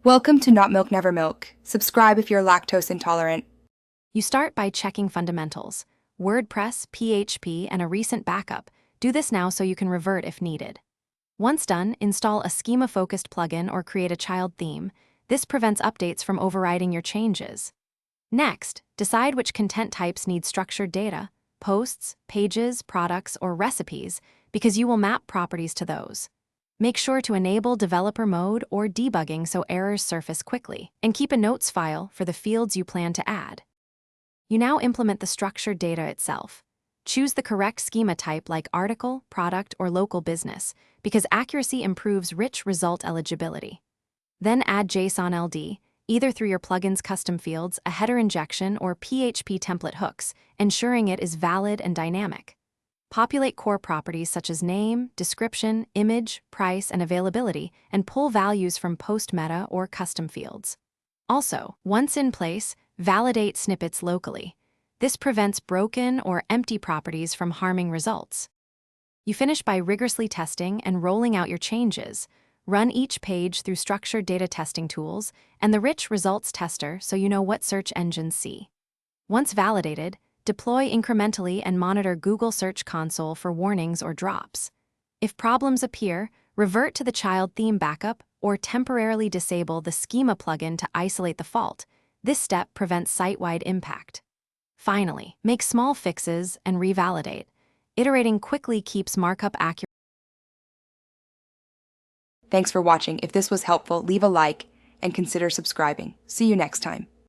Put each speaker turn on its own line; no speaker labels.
Welcome to Not Milk Never Milk. Subscribe if you're lactose intolerant.
You start by checking fundamentals: WordPress, PHP, and a recent backup. Do this now so you can revert if needed. Once done, install a schema-focused plugin or create a child theme. This prevents updates from overriding your changes. Next, decide which content types need structured data: posts, pages, products, or recipes, because you will map properties to those. Make sure to enable developer mode or debugging so errors surface quickly, and keep a notes file for the fields you plan to add. You now implement the structured data itself. Choose the correct schema type like article, product, or local business, because accuracy improves rich result eligibility. Then add JSON LD, either through your plugin's custom fields, a header injection, or PHP template hooks, ensuring it is valid and dynamic. Populate core properties such as name, description, image, price, and availability, and pull values from post meta or custom fields. Also, once in place, validate snippets locally. This prevents broken or empty properties from harming results. You finish by rigorously testing and rolling out your changes. Run each page through structured data testing tools and the rich results tester so you know what search engines see. Once validated, deploy incrementally and monitor Google Search Console for warnings or drops. If problems appear, revert to the child theme backup or temporarily disable the schema plugin to isolate the fault. This step prevents site-wide impact. Finally, make small fixes and revalidate. Iterating quickly keeps markup accurate.
Thanks for watching. If this was helpful, leave a like and consider subscribing. See you next time.